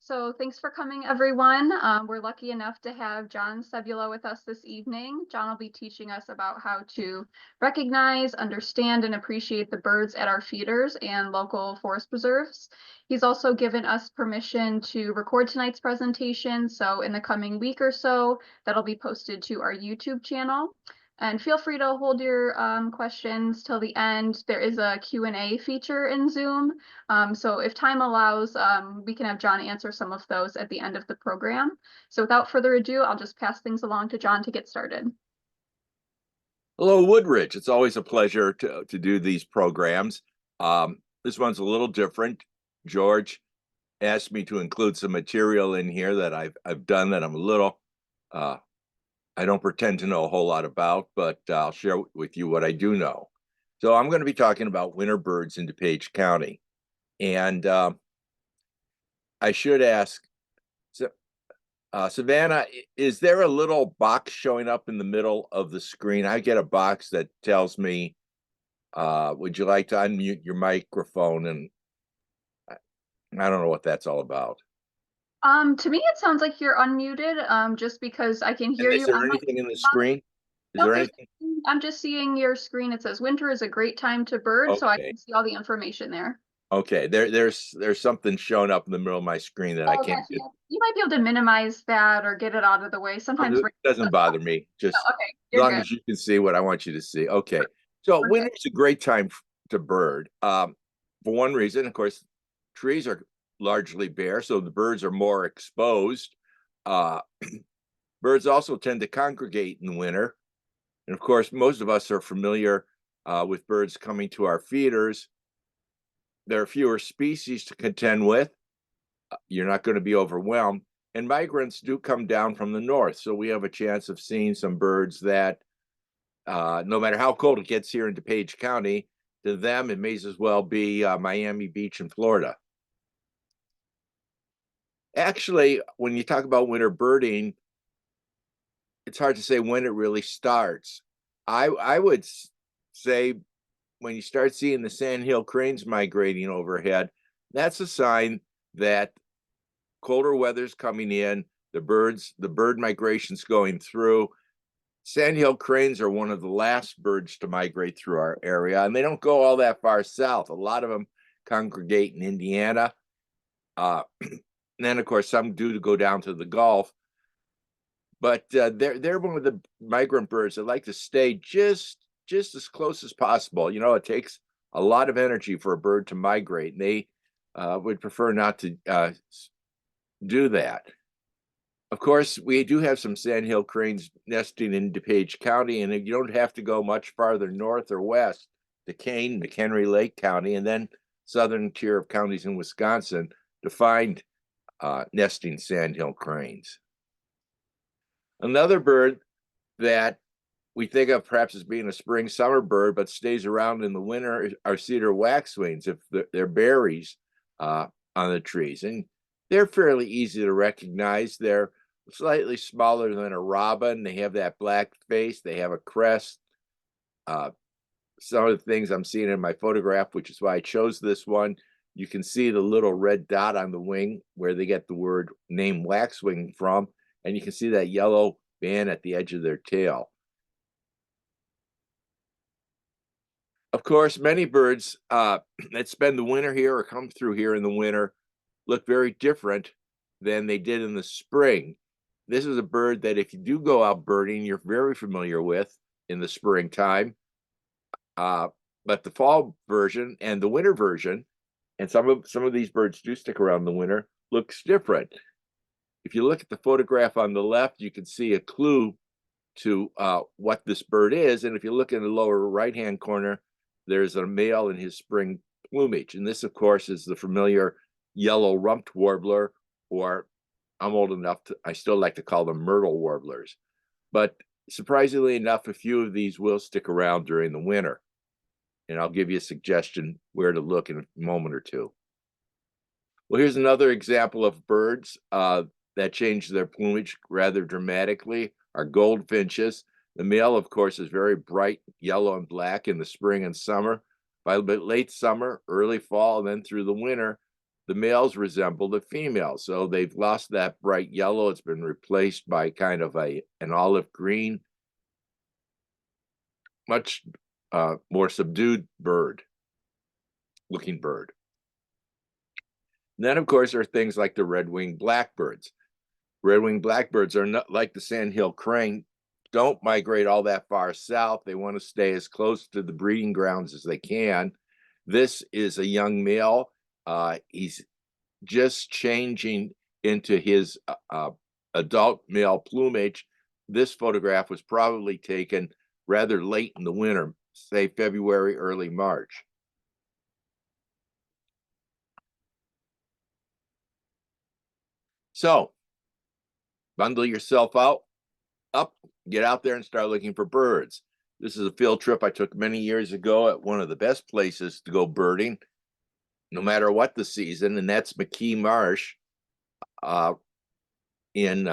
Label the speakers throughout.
Speaker 1: So thanks for coming, everyone. We're lucky enough to have John Cebula with us this evening. John will be teaching us about how to recognize, understand, and appreciate the birds at our feeders and local forest preserves. He's also given us permission to record tonight's presentation, so in the coming week or so, that'll be posted to our YouTube channel. And feel free to hold your questions till the end. There is a Q&A feature in Zoom. So if time allows, we can have John answer some of those at the end of the program. So without further ado, I'll just pass things along to John to get started.
Speaker 2: Hello, Woodridge. It's always a pleasure to do these programs. This one's a little different. George asked me to include some material in here that I've done that I'm a little I don't pretend to know a whole lot about, but I'll share with you what I do know. So I'm going to be talking about winter birds in DuPage County. And I should ask, Savannah, is there a little box showing up in the middle of the screen? I get a box that tells me, would you like to unmute your microphone? And I don't know what that's all about.
Speaker 1: To me, it sounds like you're unmuted, just because I can hear
Speaker 2: And
Speaker 1: you
Speaker 2: is there
Speaker 1: on my
Speaker 2: anything in the screen? Is
Speaker 1: Nope,
Speaker 2: there anything?
Speaker 1: I'm just seeing your screen. It says winter is a great time to bird, so I
Speaker 2: Okay.
Speaker 1: can see all the information there.
Speaker 2: Okay. There's something showing up in the middle of my screen that I
Speaker 1: Oh,
Speaker 2: can't
Speaker 1: gotcha.
Speaker 2: get.
Speaker 1: You might be able to minimize that or get it out of the way. Sometimes
Speaker 2: It doesn't bother me.
Speaker 1: no,
Speaker 2: Just
Speaker 1: okay,
Speaker 2: as
Speaker 1: you're
Speaker 2: long
Speaker 1: good.
Speaker 2: as you can see what I want you to see. Okay. So
Speaker 1: We're good.
Speaker 2: winter's a great time to bird. For one reason, of course, trees are largely bare, so the birds are more exposed. Uh, birds also tend to congregate in the winter. And of course, most of us are familiar with birds coming to our feeders. There are fewer species to contend with. You're not going to be overwhelmed. And migrants do come down from the north. So we have a chance of seeing some birds that, no matter how cold it gets here in DuPage County, to them, it may as well be Miami Beach in Florida. Actually, when you talk about winter birding, it's hard to say when it really starts. I would say when you start seeing the sandhill cranes migrating overhead, that's a sign that colder weather's coming in, the bird migration's going through. Sandhill cranes are one of the last birds to migrate through our area, and they don't go all that far south. A lot of them congregate in Indiana. And then, of course, some do to go down to the Gulf. But they're one of the migrant birds that like to stay just as close as possible. You know, it takes a lot of energy for a bird to migrate, and they would prefer not to do that. Of course, we do have some sandhill cranes nesting in DuPage County, and you don't have to go much farther north or west to Kane, McHenry Lake County, and then southern tier of counties in Wisconsin to find nesting sandhill cranes. Another bird that we think of perhaps as being a spring summer bird, but stays around in the winter are cedar waxwings if they're berries on the trees. And they're fairly easy to recognize. They're slightly smaller than a robin. They have that black face. They have a crest. Some of the things I'm seeing in my photograph, which is why I chose this one, you can see the little red dot on the wing where they get the word name waxwing from. And you can see that yellow band at the edge of their tail. Of course, many birds that spend the winter here or come through here in the winter look very different than they did in the spring. This is a bird that if you do go out birding, you're very familiar with in the springtime. But the fall version and the winter version, and some of these birds do stick around the winter, looks different. If you look at the photograph on the left, you can see a clue to what this bird is. And if you look in the lower right-hand corner, there's a male in his spring plumage. And this, of course, is the familiar yellow rumped warbler, or I'm old enough to, I still like to call them myrtle warblers. But surprisingly enough, a few of these will stick around during the winter. And I'll give you a suggestion where to look in a moment or two. Well, here's another example of birds that change their plumage rather dramatically, are goldfinches. The male, of course, is very bright yellow and black in the spring and summer. By late summer, early fall, and then through the winter, the males resemble the females. So they've lost that bright yellow. It's been replaced by kind of an olive green, much more subdued looking bird. And then, of course, there are things like the red-winged blackbirds. Red-winged blackbirds are not like the sandhill crane, don't migrate all that far south. They want to stay as close to the breeding grounds as they can. This is a young male. He's just changing into his adult male plumage. This photograph was probably taken rather late in the winter, say February, early March. So bundle yourself up, get out there and start looking for birds. This is a field trip I took many years ago at one of the best places to go birding, no matter what the season, and that's McKee Marsh in,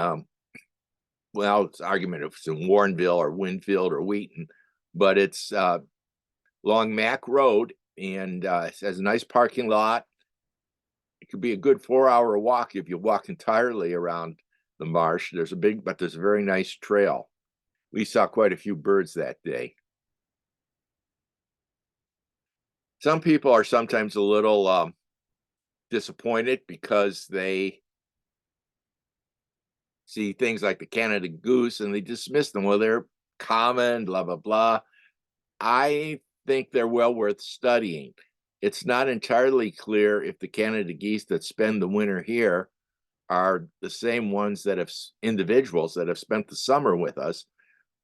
Speaker 2: well, it's argument if it's in Warrenville or Winfield or Wheaton, but it's along Mack Road, and it has a nice parking lot. It could be a good 4-hour walk if you walk entirely around the marsh. There's a very nice trail. We saw quite a few birds that day. Some people are sometimes a little disappointed because they see things like the Canada goose and they dismiss them. Well, they're common, blah, blah, blah. I think they're well worth studying. It's not entirely clear if the Canada geese that spend the winter here are the same ones that have individuals that have spent the summer with us,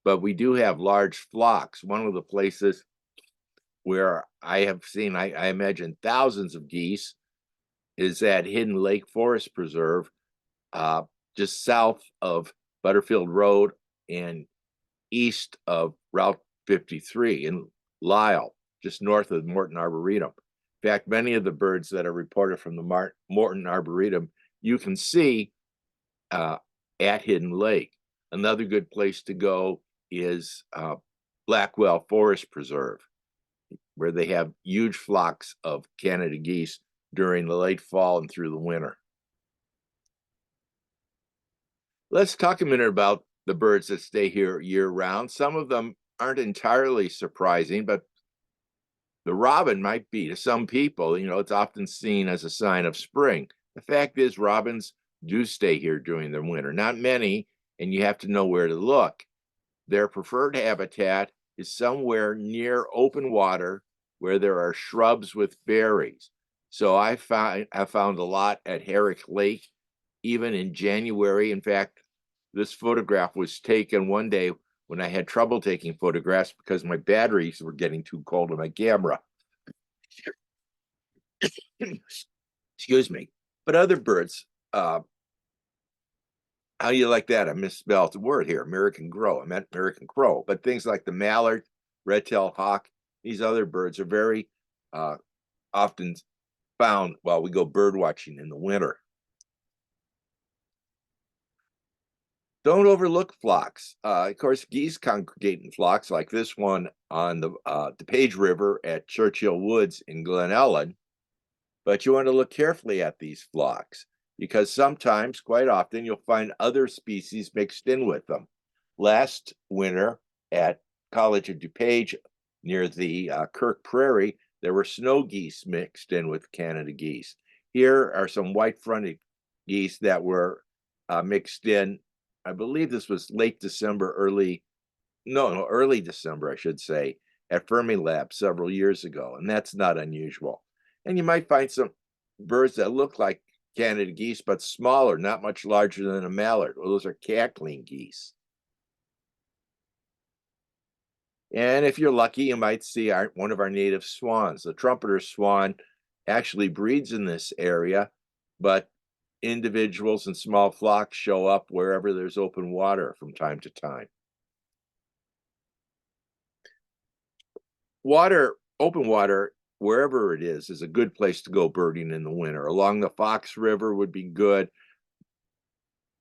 Speaker 2: but we do have large flocks. One of the places where I have seen, I imagine, thousands of geese is at Hidden Lake Forest Preserve, just south of Butterfield Road and east of Route 53 in Lisle, just north of Morton Arboretum. In fact, many of the birds that are reported from the Morton Arboretum, you can see at Hidden Lake. Another good place to go is Blackwell Forest Preserve, where they have huge flocks of Canada geese during the late fall and through the winter. Let's talk a minute about the birds that stay here year-round. Some of them aren't entirely surprising, but the robin might be to some people. It's often seen as a sign of spring. The fact is, robins do stay here during the winter. Not many, and you have to know where to look. Their preferred habitat is somewhere near open water where there are shrubs with berries. So I found a lot at Herrick Lake, even in January. In fact, this photograph was taken one day when I had trouble taking photographs because my batteries were getting too cold in my camera. Excuse me. But other birds, how do you like that? I misspelled the word here, American crow. I meant American crow. But things like the mallard, red-tailed hawk, these other birds are very often found while we go bird watching in the winter. Don't overlook flocks. Of course, geese congregate in flocks like this one on the DuPage River at Churchill Woods in Glen Ellen. But you want to look carefully at these flocks because sometimes, quite often, you'll find other species mixed in with them. Last winter at College of DuPage near the Kirk Prairie, there were snow geese mixed in with Canada geese. Here are some white-fronted geese that were mixed in. I believe this was late December, early December, I should say, at Fermilab several years ago, and that's not unusual. And you might find some birds that look like Canada geese, but smaller, not much larger than a mallard. Well, those are cackling geese. And if you're lucky, you might see one of our native swans. The trumpeter swan actually breeds in this area, but individuals and small flocks show up wherever there's open water from time to time. Open water, wherever it is a good place to go birding in the winter. Along the Fox River would be good.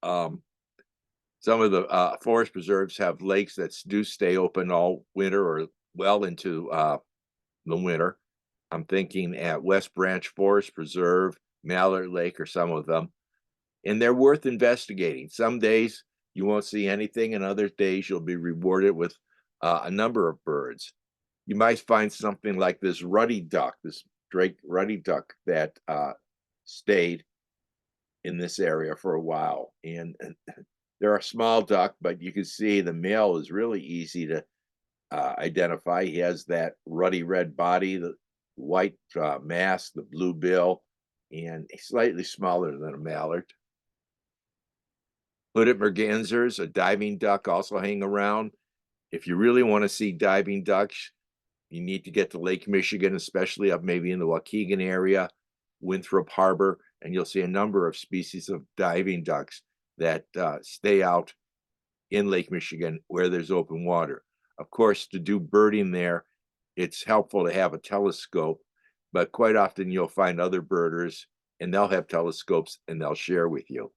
Speaker 2: Some of the forest preserves have lakes that do stay open all winter or well into the winter. I'm thinking at West Branch Forest Preserve, Mallard Lake or some of them, and they're worth investigating. Some days you won't see anything, and other days you'll be rewarded with a number of birds. You might find something like this ruddy duck, this Drake ruddy duck that stayed in this area for a while. And they're a small duck, but you can see the male is really easy to identify. He has that ruddy red body, the white mask, the blue bill, and he's slightly smaller than a mallard. Hooded mergansers, a diving duck, also hang around. If you really want to see diving ducks, you need to get to Lake Michigan, especially up maybe in the Waukegan area, Winthrop Harbor, and you'll see a number of species of diving ducks that stay out in Lake Michigan where there's open water. Of course, to do birding there, it's helpful to have a telescope, but quite often you'll find other birders and they'll have telescopes and they'll share with you.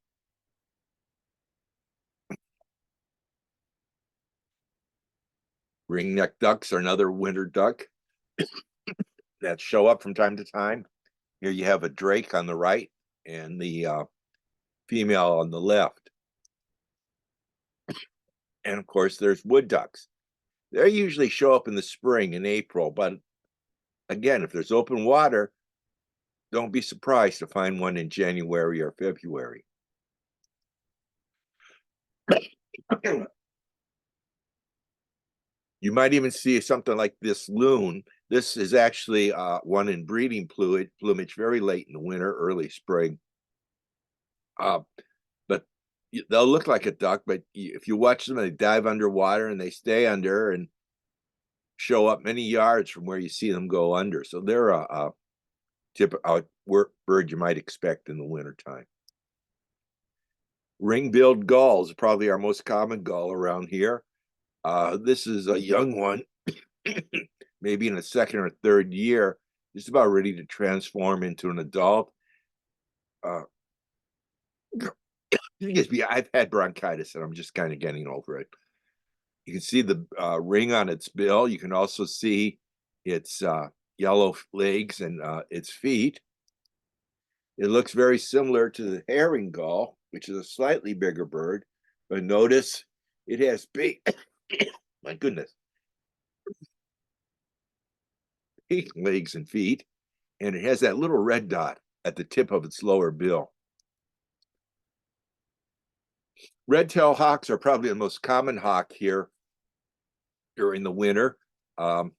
Speaker 2: Ringneck ducks are another winter duck that show up from time to time. Here you have a drake on the right and the female on the left. And of course, there's wood ducks. They usually show up in the spring in April, but again, if there's open water, don't be surprised to find one in January or February. You might even see something like this loon. This is actually one in breeding plumage very late in the winter, early spring. But they'll look like a duck, but if you watch them, they dive underwater and they stay under and show up many yards from where you see them go under. So they're a typical bird you might expect in the wintertime. Ring-billed gulls, probably our most common gull around here. This is a young one, maybe in the second or third year, just about ready to transform into an adult. I've had bronchitis and I'm just kind of getting over it. You can see the ring on its bill. You can also see its yellow legs and its feet. It looks very similar to the herring gull, which is a slightly bigger bird, but notice it has big, my goodness, big legs and feet, and it has that little red dot at the tip of its lower bill. Red-tailed hawks are probably the most common hawk here during the winter. The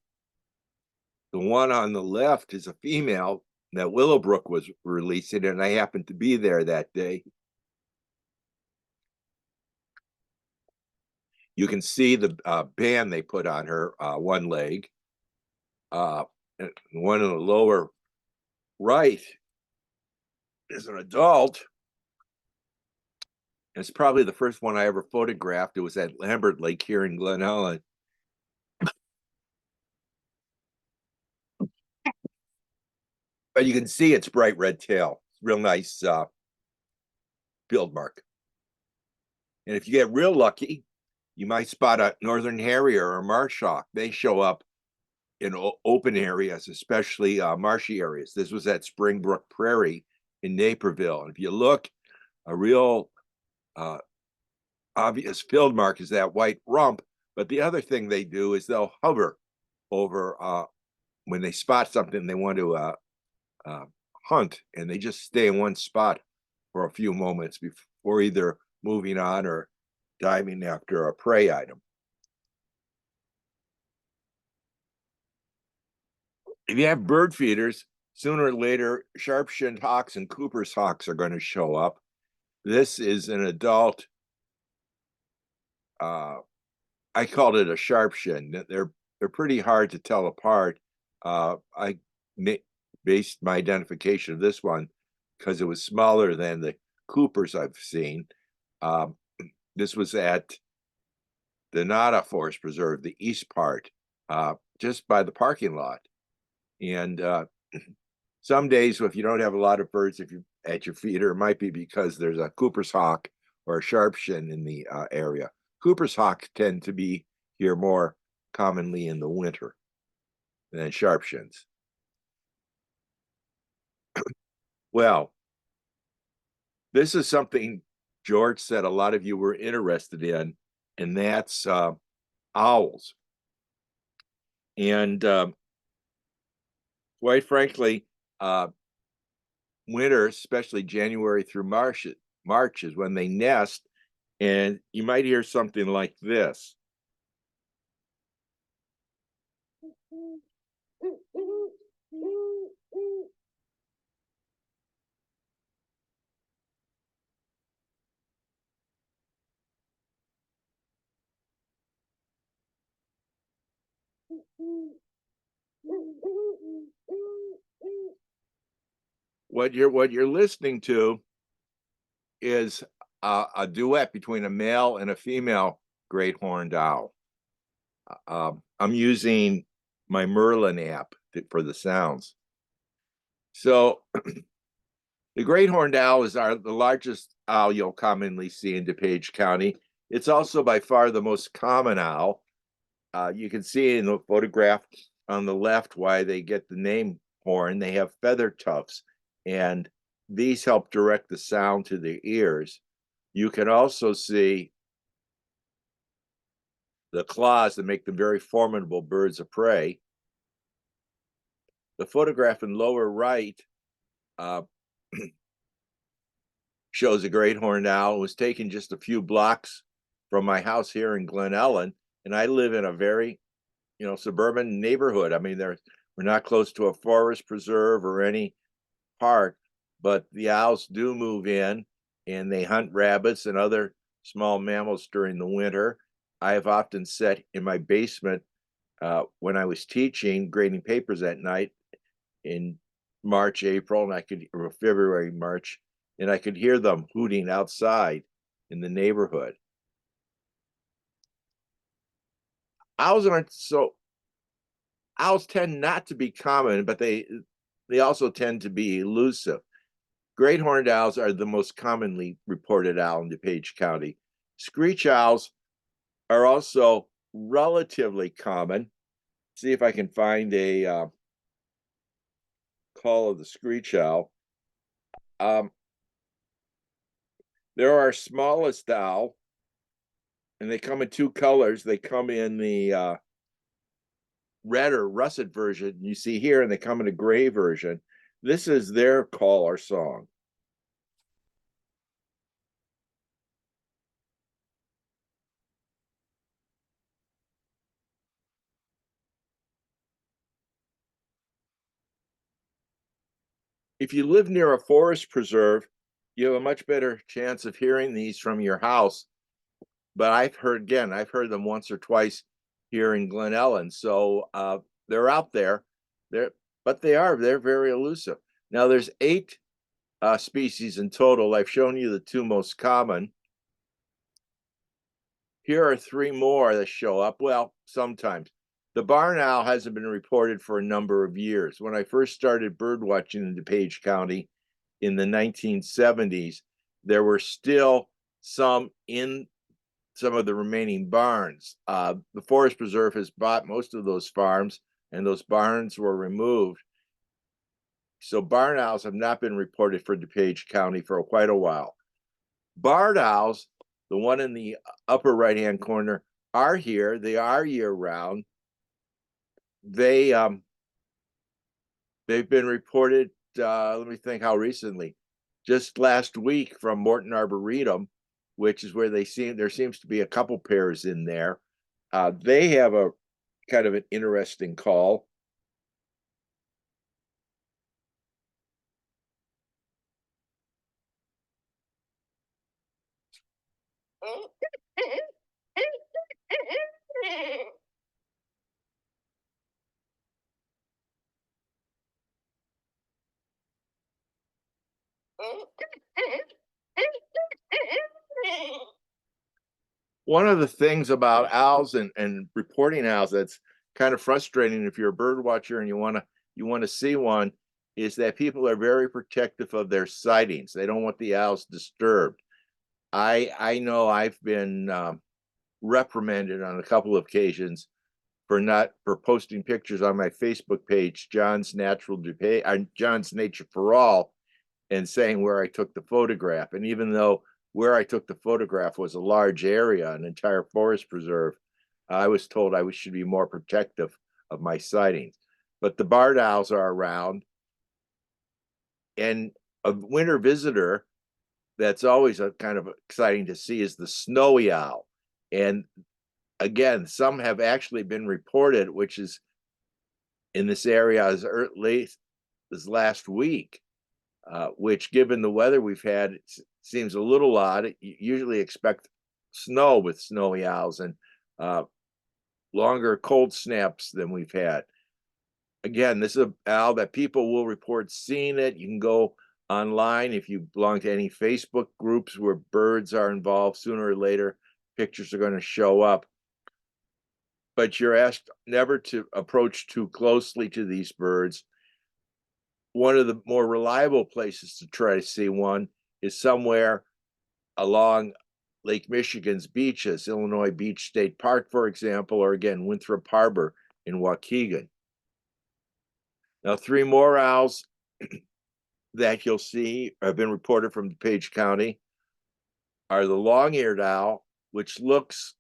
Speaker 2: one on the left is a female that Willowbrook was releasing, and I happened to be there that day. You can see the band they put on her one leg. One in the lower right is an adult. It's probably the first one I ever photographed. It was at Lambert Lake here in Glen Ellen. But you can see its bright red tail. Real nice field mark. And if you get real lucky, you might spot a northern harrier or a marsh hawk. They show up in open areas, especially marshy areas. This was at Springbrook Prairie in Naperville. And if you look, a real obvious field mark is that white rump. But the other thing they do is they'll hover over when they spot something they want to hunt, and they just stay in one spot for a few moments before either moving on or diving after a prey item. If you have bird feeders, sooner or later, sharp-shinned hawks and Cooper's hawks are going to show up. This is an adult. I called it a sharp-shin. They're pretty hard to tell apart. I based my identification of this one because it was smaller than the Coopers I've seen. This was at the Nada Forest Preserve, the east part, just by the parking lot. And some days, if you don't have a lot of birds, if you at your feeder, it might be because there's a Cooper's hawk or a sharpshin in the area. Cooper's hawks tend to be here more commonly in the winter than sharpshins. Well, This is something George said a lot of you were interested in, and that's owls. And quite frankly, winter, especially January through March is when they nest, and you might hear something like this. What you're listening to is a duet between a male and a female great horned owl. I'm using my Merlin app for the sounds. So the great horned owl is the largest owl you'll commonly see in DuPage County. It's also by far the most common owl. You can see in the photograph on the left why they get the name horn. They have feather tufts, and these help direct the sound to their ears. You can also see the claws that make them very formidable birds of prey. The photograph in lower right shows a great horned owl. It was taken just a few blocks from my house here in Glen Ellen, and I live in a very, suburban neighborhood. I mean, we're not close to a forest preserve or any park, but the owls do move in, and they hunt rabbits and other small mammals during the winter. I have often sat in my basement when I was teaching, grading papers at night in March, April, or February, March, and I could hear them hooting outside in the neighborhood. Owls tend not to be common, but they also tend to be elusive. Great horned owls are the most commonly reported owl in DuPage County. Screech owls are also relatively common. See if I can find a call of the screech owl. They're our smallest owl, and they come in two colors. They come in the red or russet version you see here, and they come in a gray version. This is their call or song. If you live near a forest preserve, you have a much better chance of hearing these from your house. But I've heard them once or twice here in Glen Ellen. So they're out there. They're very elusive. Now there's 8 species in total. I've shown you the 2 most common. Here are 3 more that show up. Well, sometimes. The barn owl hasn't been reported for a number of years. When I first started bird watching in DuPage County in the 1970s, there were still some in some of the remaining barns. The Forest Preserve has bought most of those farms, and those barns were removed. So barn owls have not been reported for DuPage County for quite a while. Barred owls, the one in the upper right-hand corner, are here. They are year-round. They've been reported, let me think how recently, just last week from Morton Arboretum, which is where there seems to be a couple pairs in there. They have a kind of an interesting call. One of the things about owls and reporting owls that's kind of frustrating if you're a bird watcher and you want to see one is that people are very protective of their sightings. They don't want the owls disturbed. I know I've been reprimanded on a couple of occasions for posting pictures on my Facebook page, John's Nature for All, and saying where I took the photograph. And even though where I took the photograph was a large area, an entire forest preserve, I was told I should be more protective of my sightings. But the barred owls are around, and a winter visitor that's always a kind of exciting to see is the snowy owl. And again, some have actually been reported, which is in this area as late as last week, which, given the weather we've had, seems a little odd. You usually expect snow with snowy owls and longer cold snaps than we've had. Again, this is an owl that people will report seeing it. You can go online if you belong to any Facebook groups where birds are involved. Sooner or later, pictures are going to show up. But you're asked never to approach too closely to these birds. One of the more reliable places to try to see one is somewhere along Lake Michigan's beaches, Illinois Beach State Park, for example, or again, Winthrop Harbor in Waukegan. Now, 3 more owls that you'll see have been reported from DuPage County are the long-eared owl, which looks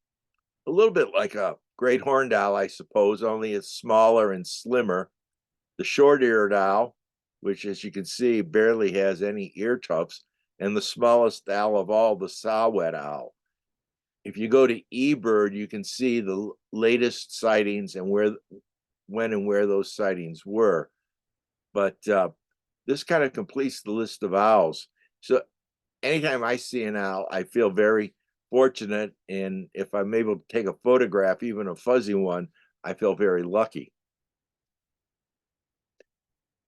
Speaker 2: a little bit like a great horned owl, I suppose, only it's smaller and slimmer. The short-eared owl, which, as you can see, barely has any ear tufts, and the smallest owl of all, the saw-whet owl. If you go to eBird, you can see the latest sightings and when and where those sightings were. But this kind of completes the list of owls. So anytime I see an owl, I feel very fortunate. And if I'm able to take a photograph, even a fuzzy one, I feel very lucky.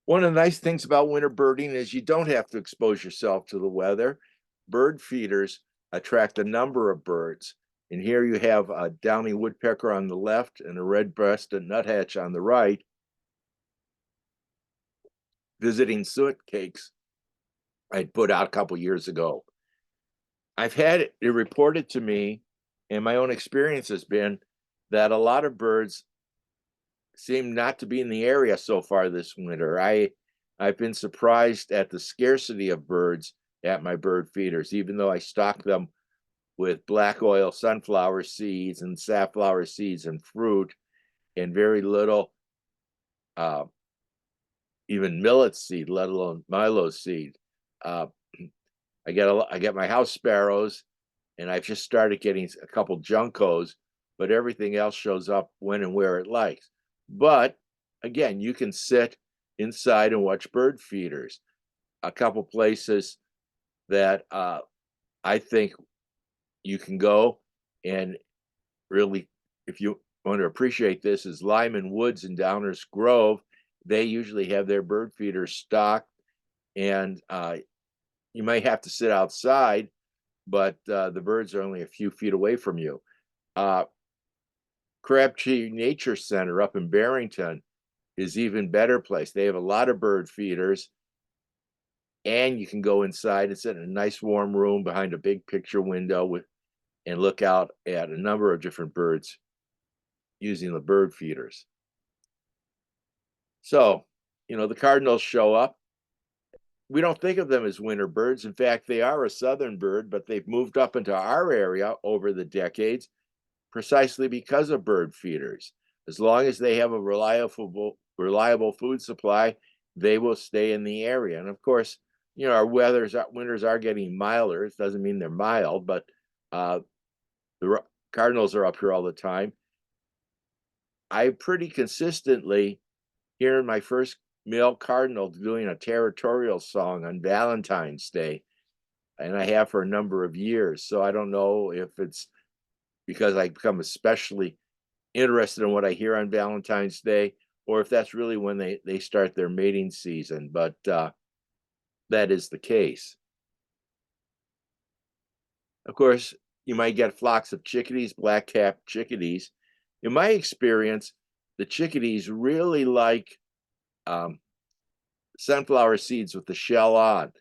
Speaker 2: One of the nice things about winter birding is you don't have to expose yourself to the weather. Bird feeders attract a number of birds. And here you have a downy woodpecker on the left and a red-breasted nuthatch on the right, visiting suet cakes I'd put out a couple years ago. I've had it reported to me, and my own experience has been that a lot of birds seem not to be in the area so far this winter. I've been surprised at the scarcity of birds at my bird feeders, even though I stock them with black oil sunflower seeds and safflower seeds and fruit, and very little even millet seed, let alone milo seed. I get my house sparrows, and I've just started getting a couple juncos, but everything else shows up when and where it likes. But again, you can sit inside and watch bird feeders. A couple places that I think you can go and really, if you want to appreciate this, is Lyman Woods in Downers Grove. They usually have their bird feeders stocked, and you might have to sit outside, but the birds are only a few feet away from you. Crabtree Nature Center up in Barrington is even better place. They have a lot of bird feeders, and you can go inside and sit in a nice warm room behind a big picture window and look out at a number of different birds using the bird feeders. So, the cardinals show up. We don't think of them as winter birds. In fact, they are a southern bird, but they've moved up into our area over the decades precisely because of bird feeders. As long as they have a reliable food supply, they will stay in the area. And of course, our winters are getting milder. It doesn't mean they're mild, but the cardinals are up here all the time. I pretty consistently hear my first male cardinal doing a territorial song on Valentine's Day, and I have for a number of years. So I don't know if it's because I become especially interested in what I hear on Valentine's Day, or if that's really when they start their mating season, but that is the case. Of course, you might get flocks of chickadees, black-capped chickadees. In my experience, the chickadees really like sunflower seeds with the shell on.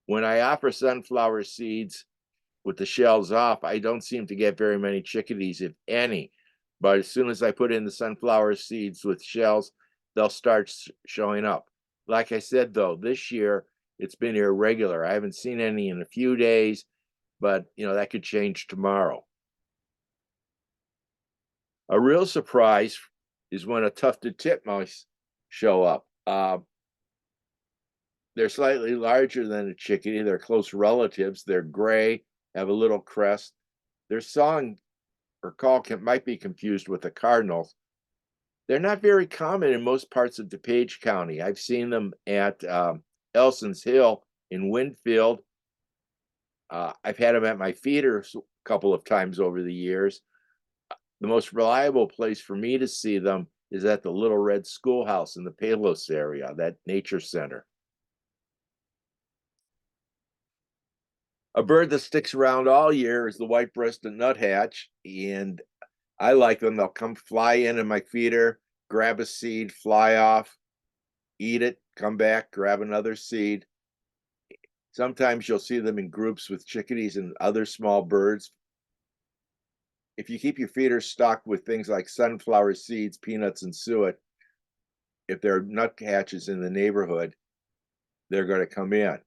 Speaker 2: When I offer sunflower seeds with the shells off, I don't seem to get very many chickadees, if any. But as soon as I put in the sunflower seeds with shells, they'll start showing up. Like I said, though, this year it's been irregular. I haven't seen any in a few days, but that could change tomorrow. A real surprise is when a tufted titmice show up. They're slightly larger than a chickadee. They're close relatives. They're gray, have a little crest. Their song or call might be confused with the cardinals. They're not very common in most parts of DuPage County. I've seen them at Elson's Hill in Winfield. I've had them at my feeders a couple of times over the years. The most reliable place for me to see them is at the Little Red Schoolhouse in the Palos area, that nature center. A bird that sticks around all year is the white-breasted nuthatch, and I like them. They'll come fly in my feeder, grab a seed, fly off, eat it, come back, grab another seed. Sometimes you'll see them in groups with chickadees and other small birds. If you keep your feeders stocked with things like sunflower seeds, peanuts, and suet, if there are nuthatches in the neighborhood, they're going to come in.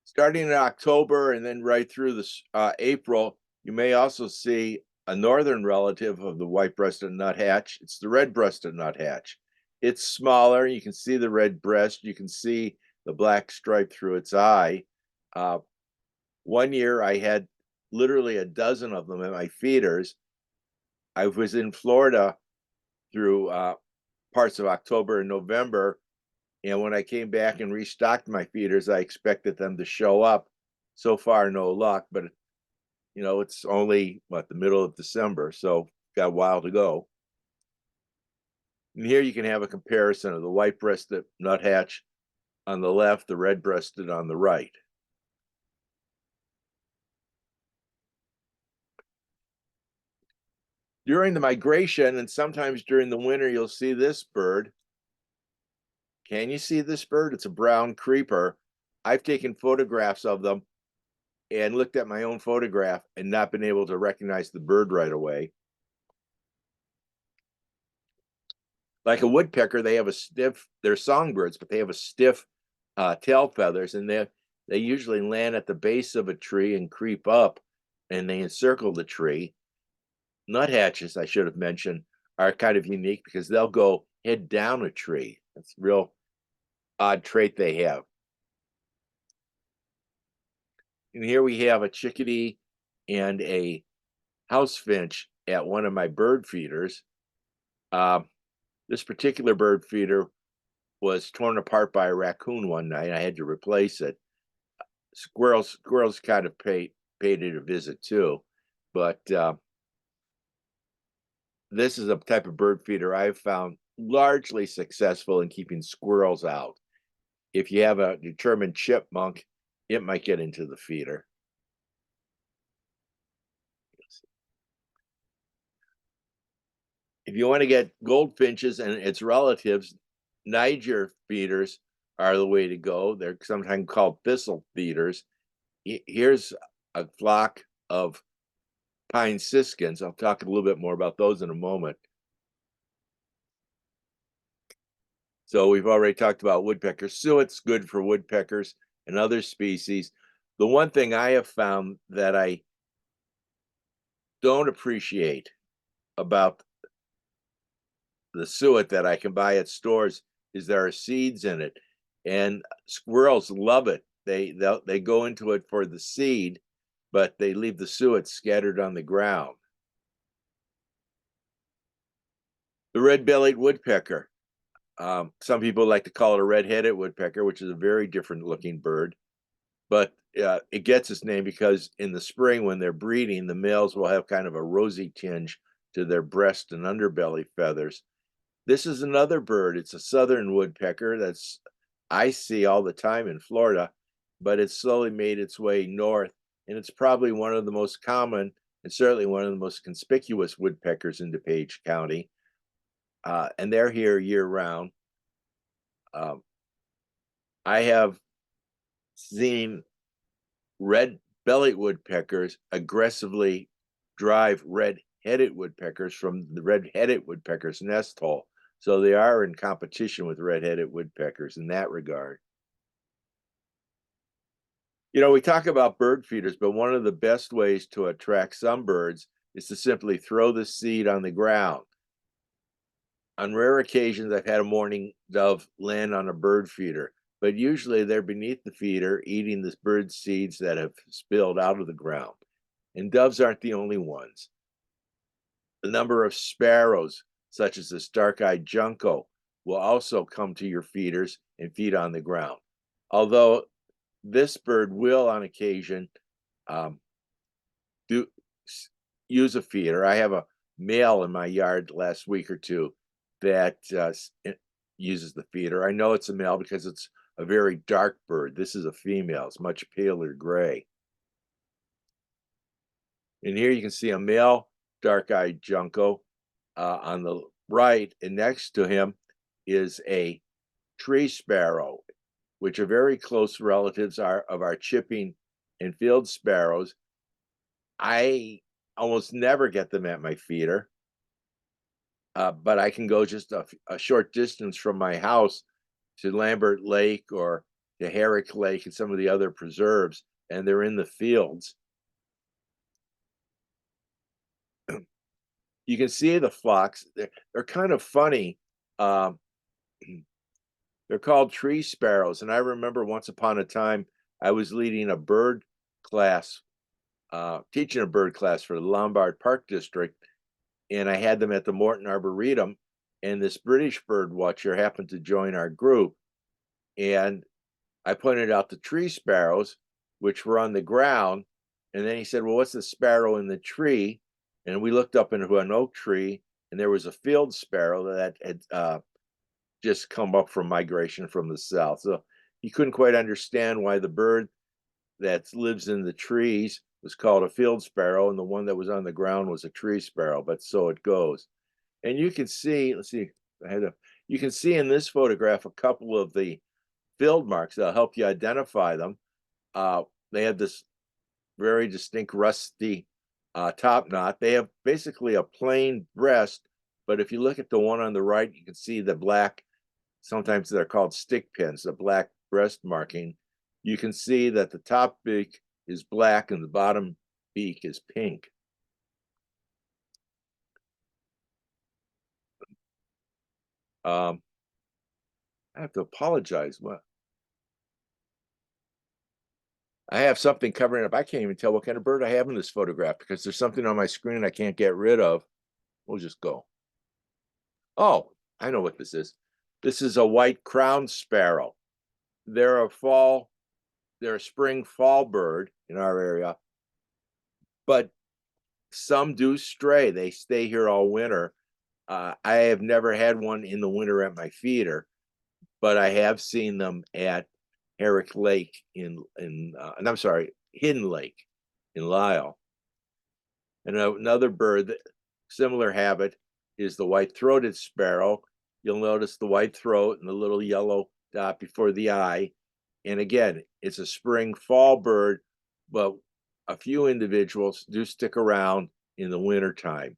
Speaker 2: Starting in October and then right through this April, you may also see a northern relative of the white-breasted nuthatch. It's the red-breasted nuthatch. It's smaller. You can see the red breast. You can see the black stripe through its eye. One year, I had literally a dozen of them at my feeders. I was in Florida through parts of October and November. And when I came back and restocked my feeders, I expected them to show up. So far, no luck, but it's only the middle of December, so got a while to go. And here you can have a comparison of the white-breasted nuthatch on the left, the red-breasted on the right. During the migration, and sometimes during the winter, you'll see this bird. Can you see this bird? It's a brown creeper. I've taken photographs of them and looked at my own photograph and not been able to recognize the bird right away. Like a woodpecker, they have a stiff, they're songbirds, but they have a stiff tail feathers, and they usually land at the base of a tree and creep up, and they encircle the tree. Nuthatches, I should have mentioned, are kind of unique because they'll go head down a tree. That's a real odd trait they have. And here we have a chickadee and a house finch at one of my bird feeders. This particular bird feeder was torn apart by a raccoon one night. I had to replace it. Squirrels kind of paid it a visit too, but this is a type of bird feeder I've found largely successful in keeping squirrels out. If you have a determined chipmunk, it might get into the feeder. If you want to get goldfinches and its relatives, Niger feeders are the way to go. They're sometimes called thistle feeders. Here's a flock of pine siskins. I'll talk a little bit more about those in a moment. So we've already talked about woodpeckers. Suet's good for woodpeckers and other species. The one thing I have found that I don't appreciate about the suet that I can buy at stores is there are seeds in it, and squirrels love it. They go into it for the seed, but they leave the suet scattered on the ground. The red-bellied woodpecker. Some people like to call it a red-headed woodpecker, which is a very different looking bird. But it gets its name because in the spring, when they're breeding, the males will have kind of a rosy tinge to their breast and underbelly feathers. This is another bird. It's a southern woodpecker I see all the time in Florida, but it's slowly made its way north, and it's probably one of the most common and certainly one of the most conspicuous woodpeckers in DuPage County. And they're here year-round. I have seen red-bellied woodpeckers aggressively drive red red-headed woodpeckers from the red-headed woodpecker's nest hole. So they are in competition with red-headed woodpeckers in that regard. We talk about bird feeders, but one of the best ways to attract some birds is to simply throw the seed on the ground. On rare occasions, I've had a mourning dove land on a bird feeder, but usually they're beneath the feeder eating the bird seeds that have spilled out of the ground. And doves aren't the only ones. The number of sparrows, such as this dark-eyed junco, will also come to your feeders and feed on the ground. Although this bird will, on occasion, use a feeder. I have a male in my yard last week or two that uses the feeder. I know it's a male because it's a very dark bird. This is a female. It's much paler gray. And here you can see a male dark-eyed junco on the right, and next to him is a tree sparrow, which are very close relatives of our chipping and field sparrows. I almost never get them at my feeder, but I can go just a short distance from my house to Lambert Lake or to Herrick Lake and some of the other preserves, and they're in the fields. You can see the flocks. They're kind of funny. They're called tree sparrows, and I remember once upon a time I was leading a bird class, teaching a bird class for the Lombard Park District, and I had them at the Morton Arboretum, and this British bird watcher happened to join our group, and I pointed out the tree sparrows, which were on the ground, and then he said, well, what's the sparrow in the tree? And we looked up into an oak tree, and there was a field sparrow that had just come up from migration from the south. So he couldn't quite understand why the bird that lives in the trees was called a field sparrow, and the one that was on the ground was a tree sparrow, but so it goes. And you can see, let's see, you can see in this photograph a couple of the field marks that'll help you identify them. They have this very distinct rusty top knot. They have basically a plain breast, but if you look at the one on the right, you can see the black, sometimes they're called stick pins, the black breast marking. You can see that the top beak is black and the bottom beak is pink. I have to apologize. What? I have something covering up. I can't even tell what kind of bird I have in this photograph because there's something on my screen I can't get rid of. We'll just go. Oh, I know what this is. This is a white crowned sparrow. They're a spring fall bird in our area, but some do stray. They stay here all winter. I have never had one in the winter at my feeder, but I have seen them at Herrick Lake and I'm sorry, Hidden Lake in Lisle. And another bird, similar habit, is the white-throated sparrow. You'll notice the white throat and the little yellow dot before the eye. And again, it's a spring fall bird, but a few individuals do stick around in the wintertime.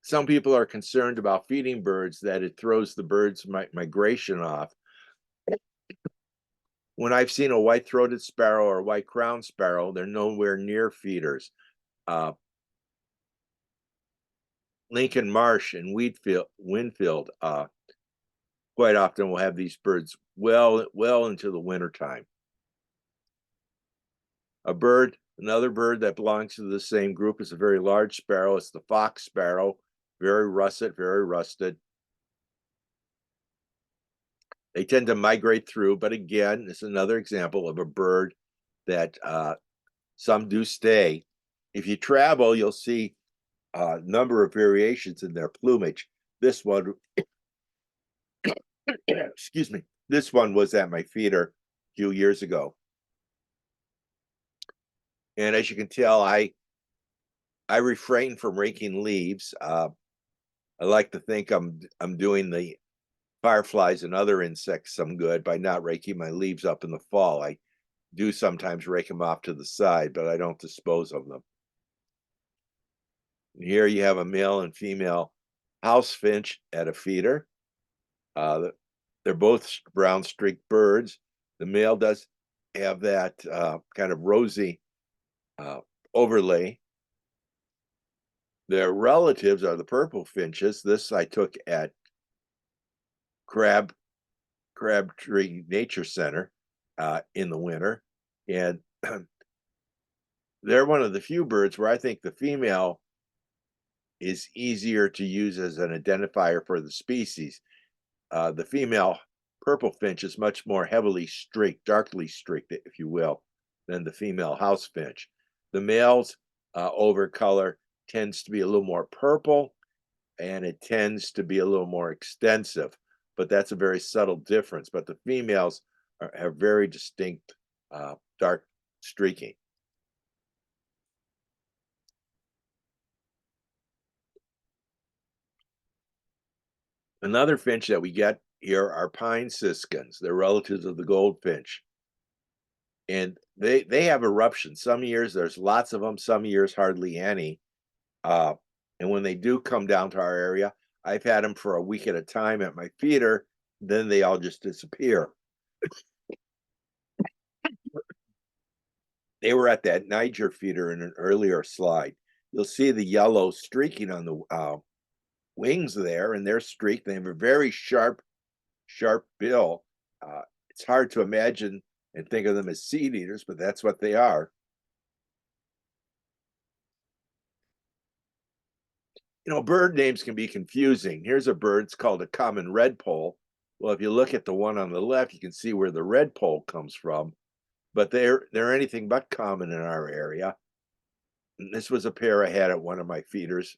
Speaker 2: Some people are concerned about feeding birds that it throws the birds' migration off. When I've seen a white-throated sparrow or white-crowned sparrow, they're nowhere near feeders. Lincoln Marsh and Winfield quite often will have these birds well into the wintertime. Another bird that belongs to the same group is a very large sparrow. It's the fox sparrow, very russet, very rusted. They tend to migrate through, but again, it's another example of a bird that some do stay. If you travel, you'll see a number of variations in their plumage. This one, excuse me, this one was at my feeder a few years ago. And as you can tell, I refrain from raking leaves. I like to think I'm doing the fireflies and other insects some good by not raking my leaves up in the fall. I do sometimes rake them off to the side, but I don't dispose of them. Here you have a male and female house finch at a feeder. They're both brown streaked birds. The male does have that kind of rosy overlay. Their relatives are the purple finches. This I took at Crabtree Nature Center in the winter, and they're one of the few birds where I think the female is easier to use as an identifier for the species. The female purple finch is much more heavily streaked, darkly streaked, if you will, than the female house finch. The male's over color tends to be a little more purple, and it tends to be a little more extensive, but that's a very subtle difference. But the females have very distinct dark streaking. Another finch that we get here are pine siskins. They're relatives of the goldfinch. And they have eruptions. Some years there's lots of them, some years hardly any. Uh, and when they do come down to our area, I've had them for a week at a time at my feeder, then they all just disappear. They were at that Niger feeder in an earlier slide. You'll see the yellow streaking on the wings there, and they're streaked. They have a very sharp bill. It's hard to imagine and think of them as seed eaters, but that's what they are. You know, bird names can be confusing. Here's a bird, it's called a common redpoll. Well, if you look at the one on the left, you can see where the redpoll comes from, but they're anything but common in our area. And this was a pair I had at one of my feeders.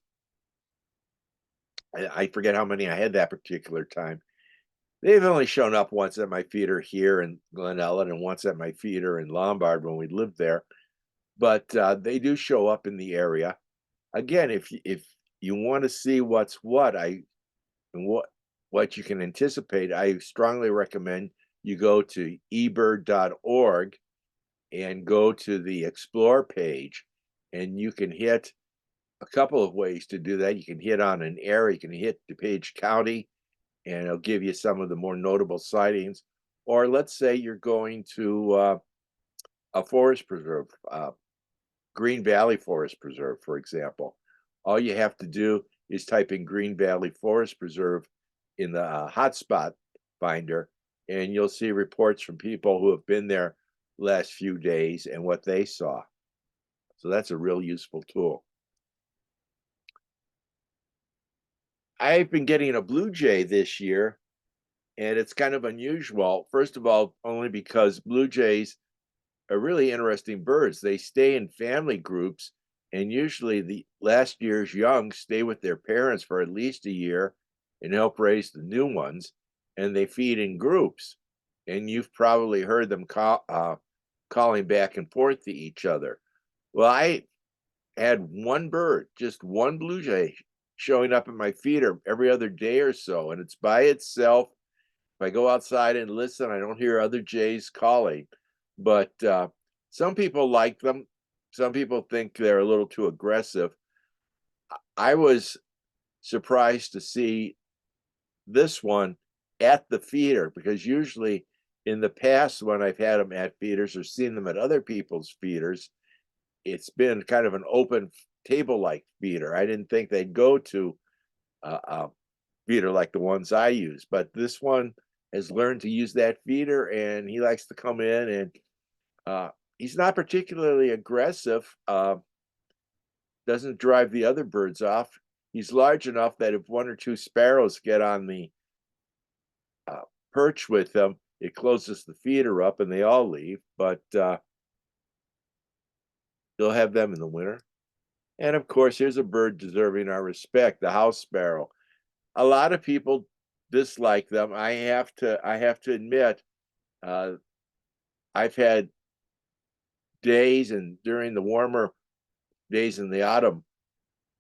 Speaker 2: I forget how many I had that particular time. They've only shown up once at my feeder here in Glen Ellen and once at my feeder in Lombard when we lived there. But they do show up in the area. Again, if you want to see what's what, and what you can anticipate, I strongly recommend you go to ebird.org and go to the Explore page, and you can hit a couple of ways to do that. You can hit on an area, you can hit DuPage County, and it'll give you some of the more notable sightings. Or let's say you're going to a forest preserve, Green Valley Forest Preserve, for example. All you have to do is type in Green Valley Forest Preserve in the hotspot finder, and you'll see reports from people who have been there last few days and what they saw. So that's a real useful tool. I've been getting a blue jay this year, and it's kind of unusual. First of all, only because blue jays are really interesting birds. They stay in family groups, and usually the last year's young stay with their parents for at least a year and help raise the new ones, and they feed in groups. And you've probably heard them calling back and forth to each other. Well, I had one bird, just one blue jay, showing up at my feeder every other day or so, and it's by itself. If I go outside and listen, I don't hear other jays calling. But some people like them. Some people think they're a little too aggressive. I was surprised to see this one at the feeder, because usually in the past when I've had them at feeders or seen them at other people's feeders, it's been kind of an open table-like feeder. I didn't think they'd go to a feeder like the ones I use, but this one has learned to use that feeder, and he likes to come in, and he's not particularly aggressive, doesn't drive the other birds off. He's large enough that if one or two sparrows get on the perch with him, it closes the feeder up and they all leave, but you'll have them in the winter. And of course, here's a bird deserving our respect, the house sparrow. A lot of people dislike them. I have to admit, I've had days, and during the warmer days in the autumn,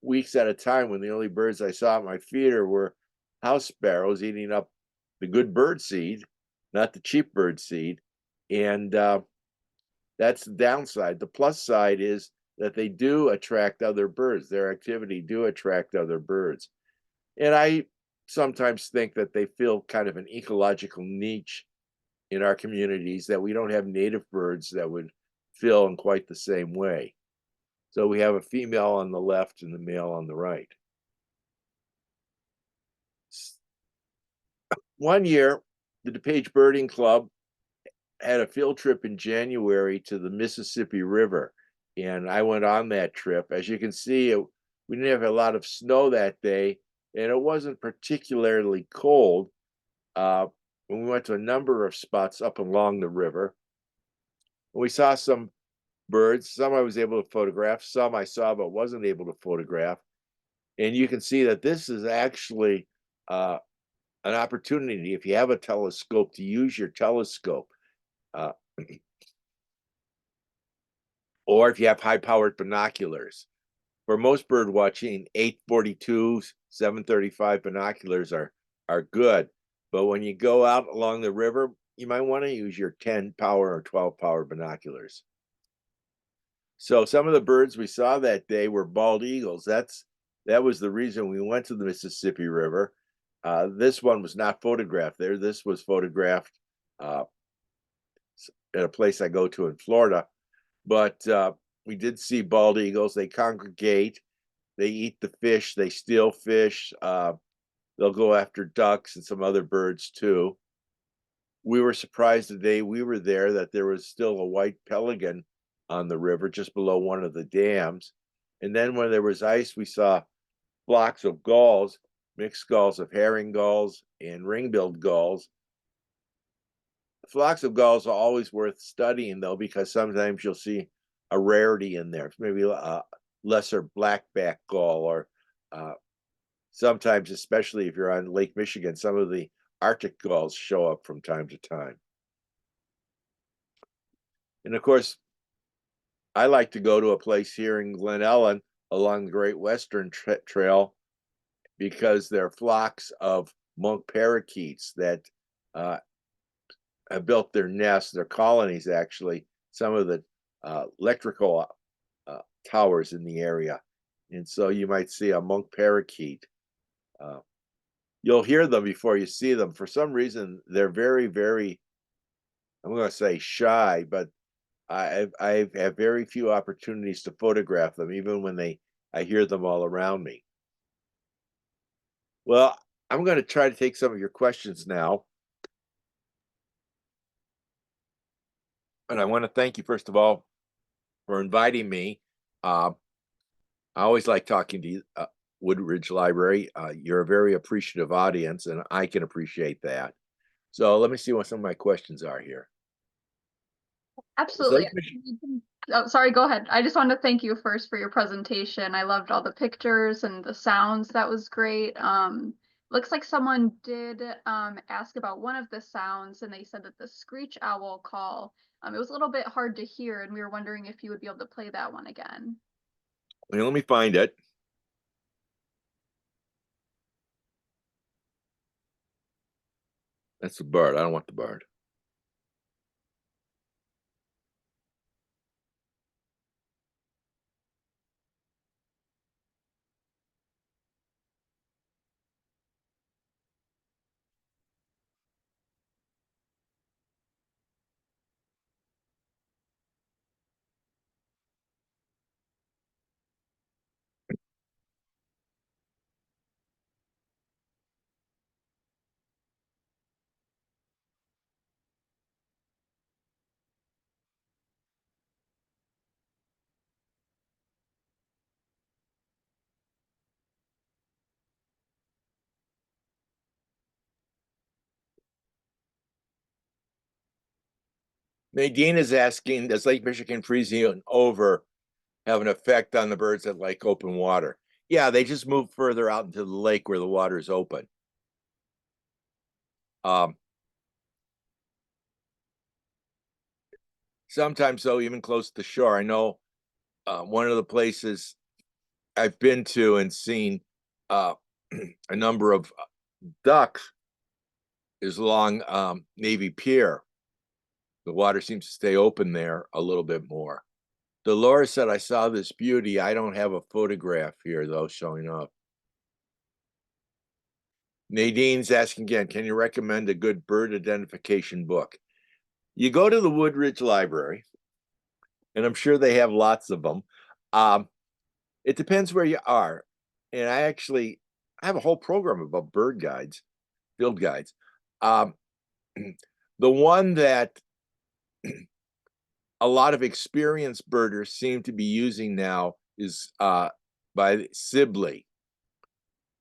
Speaker 2: weeks at a time, when the only birds I saw at my feeder were house sparrows eating up the good bird seed, not the cheap bird seed. And that's the downside. The plus side is that they do attract other birds. Their activity do attract other birds. And I sometimes think that they fill kind of an ecological niche in our communities that we don't have native birds that would fill in quite the same way. So we have a female on the left and the male on the right. One year, the DuPage Birding Club had a field trip in January to the Mississippi River, and I went on that trip. As you can see, we didn't have a lot of snow that day, and it wasn't particularly cold. Uh, when we went to a number of spots up along the river, we saw some birds. Some I was able to photograph, some I saw but wasn't able to photograph. And you can see that this is actually an opportunity, if you have a telescope, to use your telescope. Uh, or if you have high-powered binoculars. For most bird watching, 842s, 735 binoculars are good. But when you go out along the river, you might want to use your 10 power or 12 power binoculars. So some of the birds we saw that day were bald eagles. That was the reason we went to the Mississippi River. This one was not photographed there. This was photographed at a place I go to in Florida. But we did see bald eagles. They congregate. They eat the fish. They steal fish. They'll go after ducks and some other birds too. We were surprised the day we were there that there was still a white pelican on the river just below one of the dams. And then when there was ice, we saw flocks of gulls, mixed gulls of herring gulls and ring-billed gulls. Flocks of gulls are always worth studying, though, because sometimes you'll see a rarity in there, maybe a lesser blackback gull, or sometimes, especially if you're on Lake Michigan, some of the Arctic gulls show up from time to time. And of course, I like to go to a place here in Glen Ellen along the Great Western Trail because there are flocks of monk parakeets that have built their nests, their colonies actually, some of the electrical towers in the area. And so you might see a monk parakeet. You'll hear them before you see them. For some reason, they're very, very, I'm going to say shy, but I've had very few opportunities to photograph them, even when I hear them all around me. Well, I'm going to try to take some of your questions now. And I want to thank you, first of all, for inviting me. I always like talking to you, Woodridge Library. You're a very appreciative audience, and I can appreciate that. So let me see what some of my questions are here.
Speaker 1: Absolutely. Oh, sorry, go ahead. I just wanted to thank you first for your presentation. I loved all the pictures and the sounds. That was great. Looks like someone did ask about one of the sounds, and they said that the screech owl call, it was a little bit hard to hear, and we were wondering if you would be able to play that one again.
Speaker 2: Well, let me find it. That's the bird. I don't want the bird. Nadine is asking, does Lake Michigan freezing over have an effect on the birds that like open water? Yeah, they just move further out into the lake where the water is open. Sometimes, though, even close to the shore. I know one of the places I've been to and seen a number of ducks is along Navy Pier. The water seems to stay open there a little bit more. Dolores said, I saw this beauty. I don't have a photograph here, though, showing up. Nadine's asking again, can you recommend a good bird identification book? You go to the Woodridge Library, and I'm sure they have lots of them. It depends where you are. And I have a whole program about bird guides, field guides. The one that a lot of experienced birders seem to be using now is by Cebula.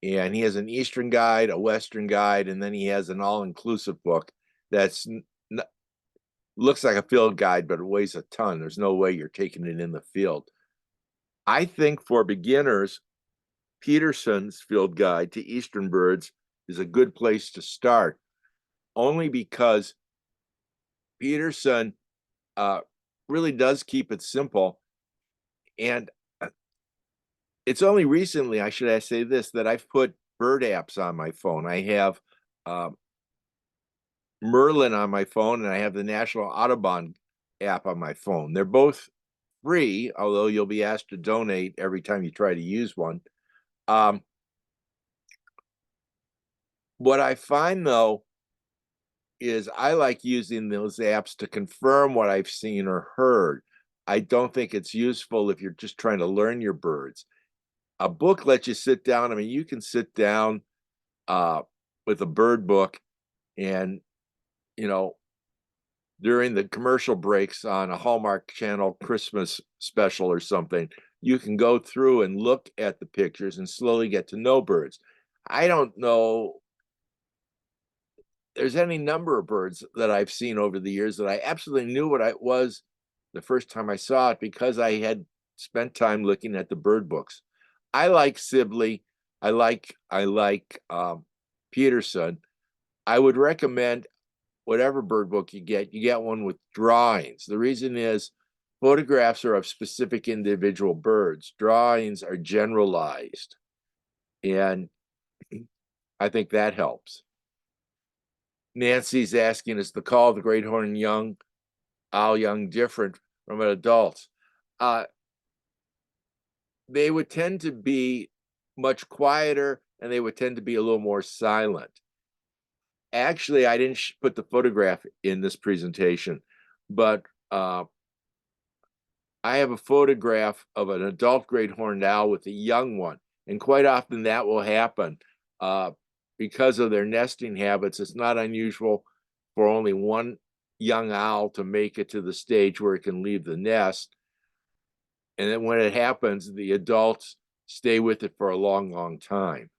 Speaker 2: And he has an Eastern guide, a Western guide, and then he has an all-inclusive book that's looks like a field guide, but it weighs a ton. There's no way you're taking it in the field. I think for beginners, Peterson's Field Guide to Eastern Birds is a good place to start, only because Peterson really does keep it simple. And it's only recently, I should say this, that I've put bird apps on my phone. I have Merlin on my phone, and I have the National Audubon app on my phone. They're both free, although you'll be asked to donate every time you try to use one. What I find, though, is I like using those apps to confirm what I've seen or heard. I don't think it's useful if you're just trying to learn your birds. A book lets you sit down. I mean, you can sit down with a bird book and, during the commercial breaks on a Hallmark Channel Christmas special or something, you can go through and look at the pictures and slowly get to know birds. I don't know there's any number of birds that I've seen over the years that I absolutely knew what it was the first time I saw it because I had spent time looking at the bird books. I like Cebula. I like Peterson. I would recommend whatever bird book you get one with drawings. The reason is photographs are of specific individual birds. Drawings are generalized. And I think that helps. Nancy's asking, is the call of the great horned owl young different from an adult? They would tend to be much quieter, and they would tend to be a little more silent. Actually, I didn't put the photograph in this presentation, but I have a photograph of an adult great horned owl with a young one, and quite often that will happen. Because of their nesting habits, it's not unusual for only one young owl to make it to the stage where it can leave the nest. And then when it happens, the adults stay with it for a long, long time.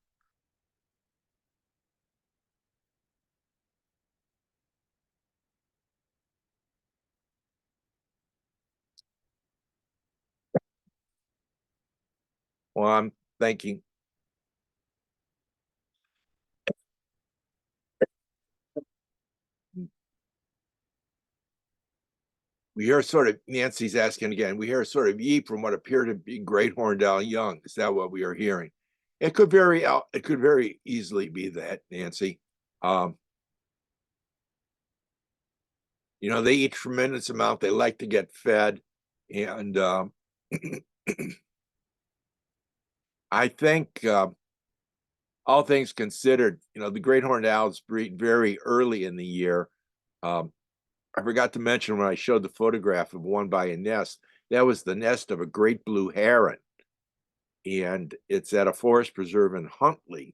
Speaker 2: Well, I'm thinking. We hear sort of, Nancy's asking again, we hear sort of yeep from what appear to be great horned owl young. Is that what we are hearing? It could very easily be that, Nancy. They eat tremendous amount. They like to get fed. And I think all things considered, the great horned owls breed very early in the year. I forgot to mention when I showed the photograph of one by a nest, that was the nest of a great blue heron. And it's at a forest preserve in Huntley.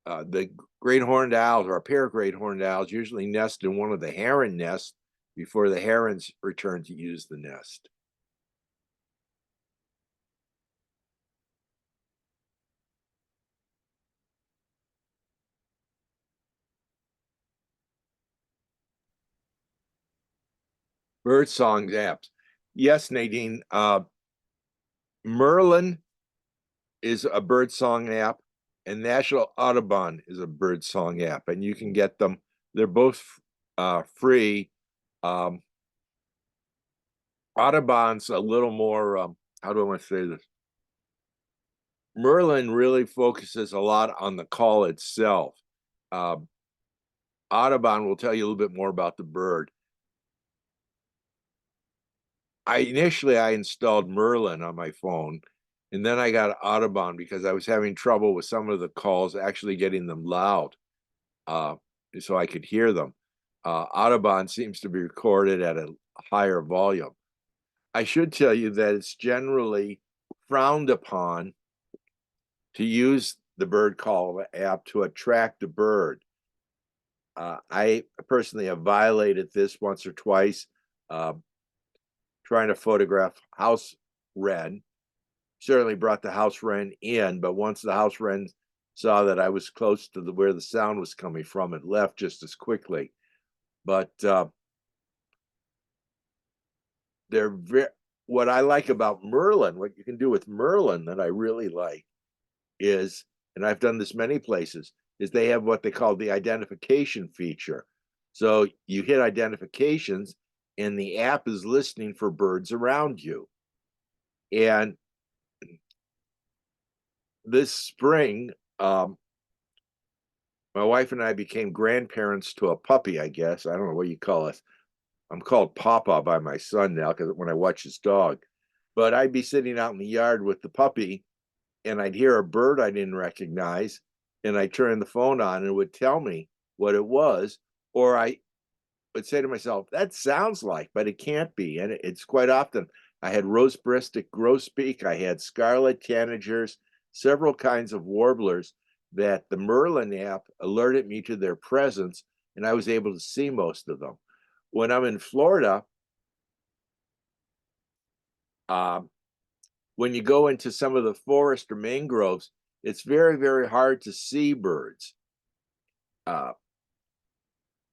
Speaker 2: The great horned owls, or a pair of great horned owls, usually nest in one of the heron nests before the herons return to use the nest. Bird song apps. Yes, Nadine. Merlin is a bird song app, and National Audubon is a bird song app, and you can get them. They're both free. Audubon's a little more, how do I want to say this? Merlin really focuses a lot on the call itself. Audubon will tell you a little bit more about the bird. initially I installed Merlin on my phone, and then I got Audubon because I was having trouble with some of the calls actually getting them loud, uh, so I could hear them. Audubon seems to be recorded at a higher volume. I should tell you that it's generally frowned upon to use the bird call app to attract a bird. I personally have violated this once or twice, uh, trying to photograph house wren. Certainly brought the house wren in, but once the house wren saw that I was close to where the sound was coming from, it left just as quickly. But what I like about Merlin, what you can do with Merlin that I really like is, and I've done this many places, is they have what they call the identification feature. So you hit identifications and the app is listening for birds around you. And this spring, my wife and I became grandparents to a puppy, I guess. I don't know what you call us. I'm called Papa by my son now because when I watch his dog. But I'd be sitting out in the yard with the puppy and I'd hear a bird I didn't recognize, and I'd turn the phone on and it would tell me what it was, or I would say to myself, that sounds like, but it can't be. And it's quite often. I had rose-breasted grosbeak, I had scarlet tanagers, several kinds of warblers that the Merlin app alerted me to their presence, and I was able to see most of them. When I'm in Florida, um, when you go into some of the forest or mangroves, it's very, very hard to see birds. Uh,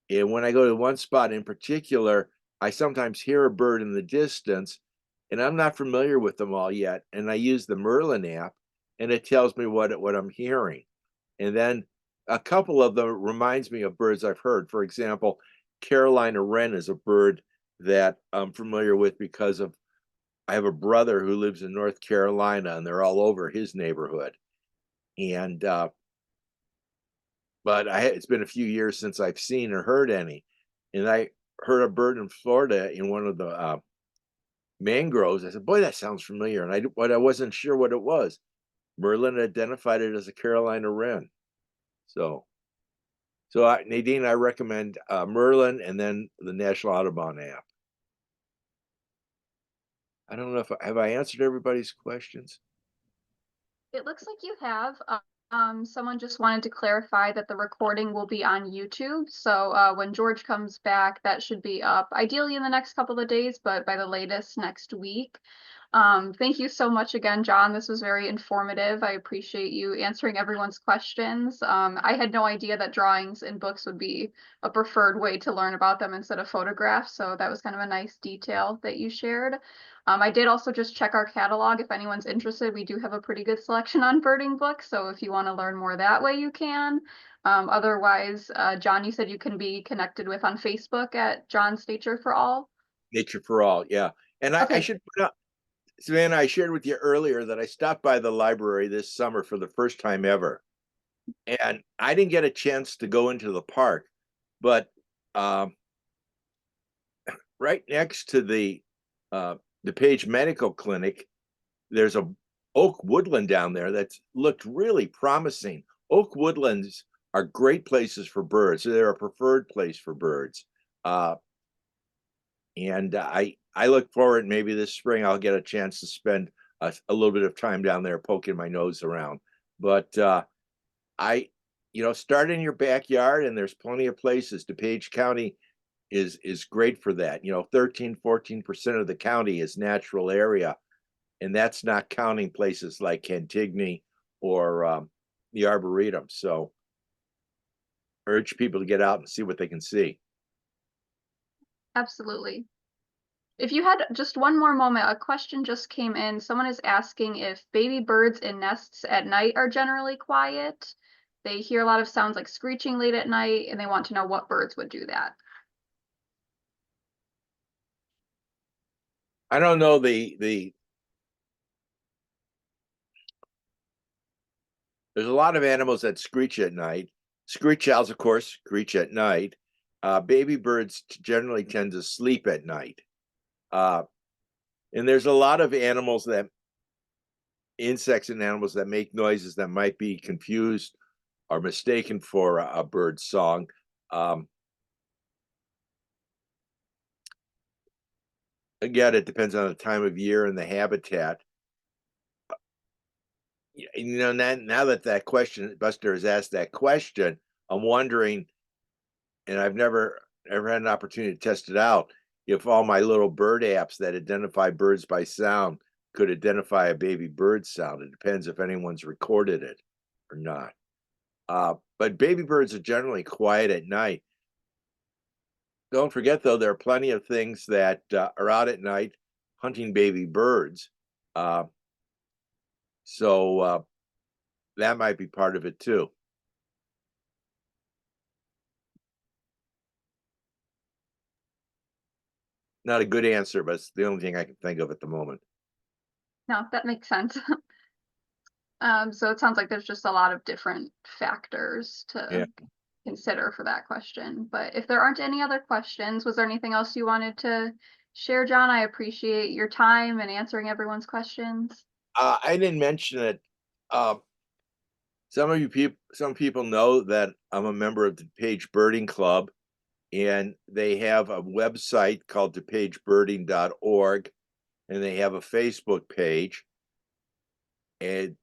Speaker 2: and when I go to one spot in particular, I sometimes hear a bird in the distance, and I'm not familiar with them all yet. And I use the Merlin app, and it tells me what I'm hearing. And then a couple of them reminds me of birds I've heard. For example, Carolina wren is a bird that I'm familiar with because of I have a brother who lives in North Carolina, and they're all over his neighborhood. And but it's been a few years since I've seen or heard any. And I heard a bird in Florida in one of the mangroves. I said, "Boy, that sounds familiar," and I wasn't sure what it was. Merlin identified it as a Carolina wren. So, Nadine, I recommend Merlin and then the National Audubon app. I don't know if have I answered everybody's questions.
Speaker 1: It looks like you have. Someone just wanted to clarify that the recording will be on YouTube. So when George comes back, that should be up ideally in the next couple of days, but by the latest next week. Thank you so much again, John. This was very informative. I appreciate you answering everyone's questions. I had no idea that drawings in books would be a preferred way to learn about them instead of photographs. So that was kind of a nice detail that you shared. I did also just check our catalog. If anyone's interested, we do have a pretty good selection on birding books. So if you want to learn more that way, you can. Otherwise, John, you said you can be connected with on Facebook at John's Nature for All.
Speaker 2: Nature for All, yeah. And I
Speaker 1: Okay.
Speaker 2: should put up, Savannah, I shared with you earlier that I stopped by the library this summer for the first time ever. And I didn't get a chance to go into the park, but um, right next to the DuPage Medical Clinic, there's a oak woodland down there that's looked really promising. Oak woodlands are great places for birds. They're a preferred place for birds. And I look forward, maybe this spring I'll get a chance to spend a little bit of time down there poking my nose around. But I, start in your backyard, and there's plenty of places. DuPage County is great for that. 13-14% of the county is natural area, and that's not counting places like Cantigny or the Arboretum. So urge people to get out and see what they can see.
Speaker 1: Absolutely. If you had just one more moment, a question just came in. Someone is asking if baby birds in nests at night are generally quiet. They hear a lot of sounds like screeching late at night, and they want to know what birds would do that.
Speaker 2: I don't know the there's a lot of animals that screech at night. Screech owls, of course, screech at night. Baby birds generally tend to sleep at night. Uh, And there's a lot of animals that insects and animals that make noises that might be confused or mistaken for a bird's song. Again, it depends on the time of year and the habitat. You know, now that that question, Buster has asked that question, I'm wondering, and I've never ever had an opportunity to test it out, if all my little bird apps that identify birds by sound could identify a baby bird sound. It depends if anyone's recorded it or not. But baby birds are generally quiet at night. Don't forget, though, there are plenty of things that are out at night hunting baby birds. Uh, so that might be part of it too. Not a good answer, but it's the only thing I can think of at the moment.
Speaker 1: No, that makes sense. So it sounds like there's just a lot of different factors
Speaker 2: Yeah.
Speaker 1: to consider for that question. But if there aren't any other questions, was there anything else you wanted to share, John? I appreciate your time and answering everyone's questions.
Speaker 2: I didn't mention it. Um, some people know that I'm a member of the DuPage Birding Club, and they have a website called DuPageBirding.org, and they have a Facebook page, and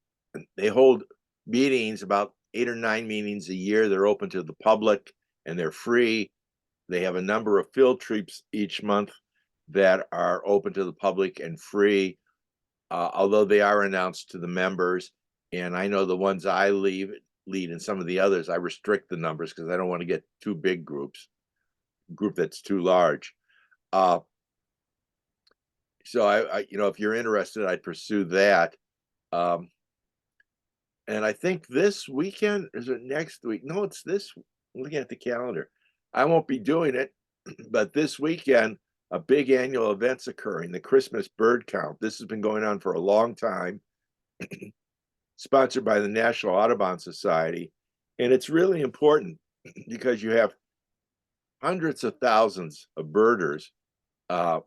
Speaker 2: they hold meetings, about 8 or 9 meetings a year. They're open to the public and they're free. They have a number of field trips each month that are open to the public and free, although they are announced to the members. And I know the ones I lead, and some of the others, I restrict the numbers because I don't want to get too big group that's too large. So you know, if you're interested, I'd pursue that. Um, and I think this weekend, is it next week? No, it's this. Looking at the calendar, I won't be doing it, but this weekend, a big annual event's occurring, the Christmas Bird Count. This has been going on for a long time, sponsored by the National Audubon Society. And it's really important because you have hundreds of thousands of birders uh,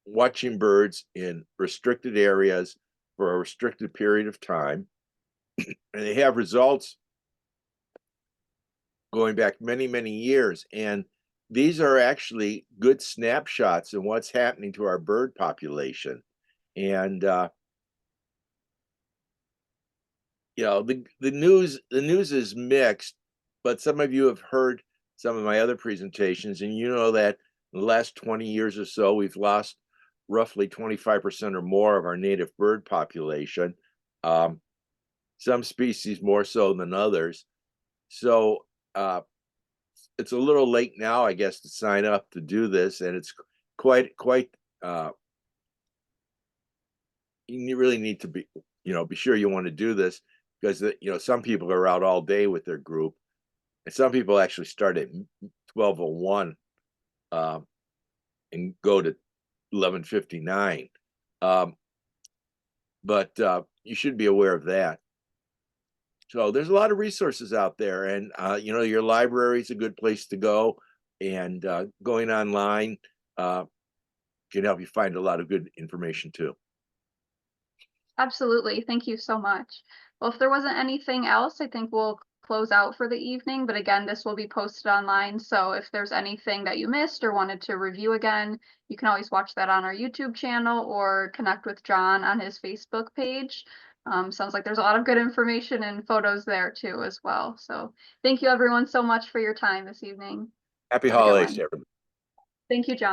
Speaker 2: watching birds in restricted areas for a restricted period of time. And they have results going back many, many years. And these are actually good snapshots of what's happening to our bird population. And you know, the news is mixed, but some of you have heard some of my other presentations, and you know that in the last 20 years or so, we've lost roughly 25% or more of our native bird population. Um, some species more so than others. So it's a little late now, I guess, to sign up to do this, and it's quite. You really need to be, you know, be sure you want to do this because you know, some people are out all day with their group, and some people actually start at 12:01 and go to 11:59. Um, but you should be aware of that. So there's a lot of resources out there, and you know, your library is a good place to go, and going online uh, can help you find a lot of good information too.
Speaker 1: Absolutely. Thank you so much. Well, if there wasn't anything else, I think we'll close out for the evening. But again, this will be posted online. So if there's anything that you missed or wanted to review again, you can always watch that on our YouTube channel or connect with John on his Facebook page. Sounds like there's a lot of good information and photos there too as well. So thank you everyone so much for your time this evening.
Speaker 2: Happy
Speaker 1: Have a good
Speaker 2: holidays
Speaker 1: one.
Speaker 2: to everybody.
Speaker 1: Thank you, John.